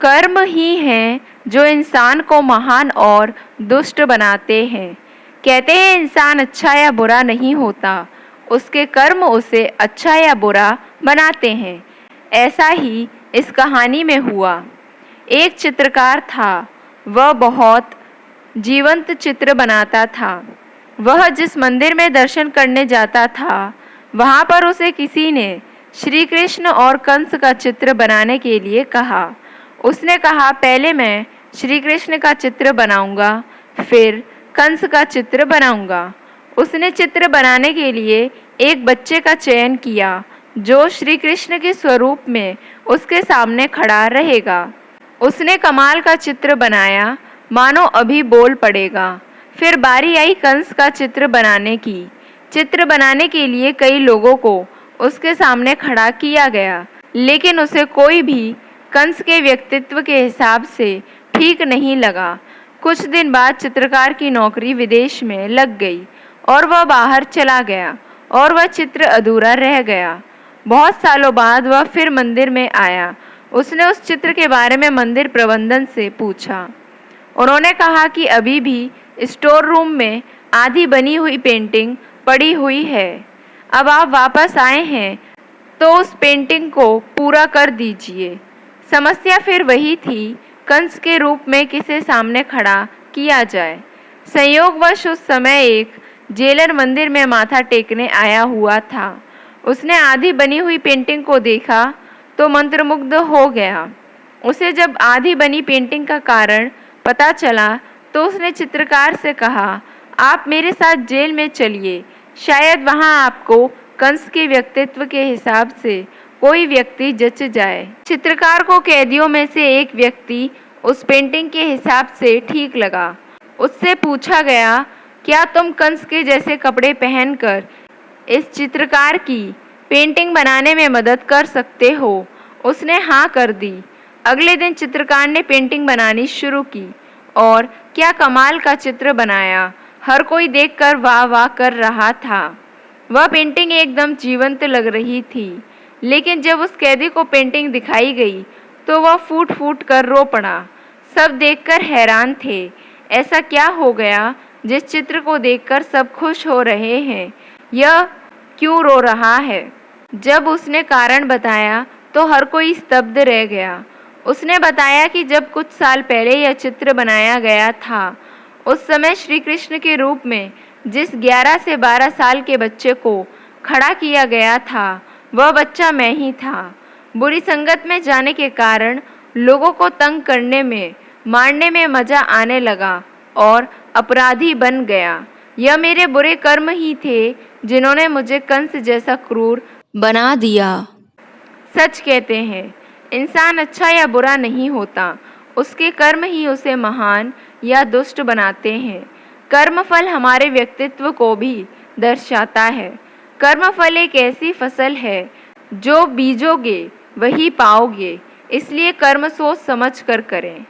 कर्म ही हैं जो इंसान को महान और दुष्ट बनाते हैं। कहते हैं इंसान अच्छा या बुरा नहीं होता, उसके कर्म उसे अच्छा या बुरा बनाते हैं। ऐसा ही इस कहानी में हुआ। एक चित्रकार था, वह बहुत जीवंत चित्र बनाता था। वह जिस मंदिर में दर्शन करने जाता था, वहाँ पर उसे किसी ने श्री कृष्ण और कंस का चित्र बनाने के लिए कहा। उसने कहा, पहले मैं श्री कृष्ण का चित्र बनाऊंगा, फिर कंस का चित्र बनाऊंगा। उसने चित्र बनाने के लिए एक बच्चे का चयन किया जो श्री कृष्ण के स्वरूप में उसके सामने खड़ा रहेगा। उसने कमाल का चित्र बनाया, मानो अभी बोल पड़ेगा। फिर बारी आई कंस का चित्र बनाने की। चित्र बनाने के लिए कई लोगों को उसके सामने खड़ा किया गया, लेकिन उसे कोई भी कंस के व्यक्तित्व के हिसाब से ठीक नहीं लगा। कुछ दिन बाद चित्रकार की नौकरी विदेश में लग गई और वह बाहर चला गया और वह चित्र अधूरा रह गया। बहुत सालों बाद वह फिर मंदिर में आया। उसने उस चित्र के बारे में मंदिर प्रबंधन से पूछा। उन्होंने कहा कि अभी भी स्टोर रूम में आधी बनी हुई पेंटिंग पड़ी हुई है। अब आप वापस आए हैं तो उस पेंटिंग को पूरा कर दीजिए। समस्या फिर वही थी, कंस के रूप में किसे सामने खड़ा किया जाए। संयोगवश उस समय एक जेलर मंदिर में माथा टेकने आया हुआ था। उसने आधी बनी हुई पेंटिंग को देखा तो मंत्रमुग्ध हो गया। उसे जब आधी बनी पेंटिंग का कारण पता चला तो उसने चित्रकार से कहा, आप मेरे साथ जेल में चलिए, शायद वहाँ आपको कंस के व्यक्तित्व के हिसाब से कोई व्यक्ति जच जाए। चित्रकार को कैदियों में से एक व्यक्ति उस पेंटिंग के हिसाब से ठीक लगा। उससे पूछा गया, क्या तुम कंस के जैसे कपड़े पहनकर इस चित्रकार की पेंटिंग बनाने में मदद कर सकते हो? उसने हाँ कर दी। अगले दिन चित्रकार ने पेंटिंग बनानी शुरू की और क्या कमाल का चित्र बनाया। हर कोई देखकर वाह वाह कर रहा था। वह पेंटिंग एकदम जीवंत लग रही थी, लेकिन जब उस कैदी को पेंटिंग दिखाई गई तो वह फूट फूट कर रो पड़ा। सब देखकर हैरान थे। ऐसा क्या हो गया जिस चित्र को देखकर सब खुश हो रहे हैं, यह क्यों रो रहा है? जब उसने कारण बताया तो हर कोई स्तब्ध रह गया। उसने बताया कि जब कुछ साल पहले यह चित्र बनाया गया था, उस समय श्री कृष्ण के रूप में जिस 11 से 12 साल के बच्चे को खड़ा किया गया था, वह बच्चा मैं ही था। बुरी संगत में जाने के कारण लोगों को तंग करने में, मारने में मजा आने लगा और अपराधी बन गया। यह मेरे बुरे कर्म ही थे जिन्होंने मुझे कंस जैसा क्रूर बना दिया। सच कहते हैं, इंसान अच्छा या बुरा नहीं होता, उसके कर्म ही उसे महान या दुष्ट बनाते हैं। कर्मफल हमारे व्यक्तित्व को भी दर्शाता है। कर्मफल एक ऐसी फसल है जो बीजोगे वही पाओगे, इसलिए कर्म सोच समझ कर करें।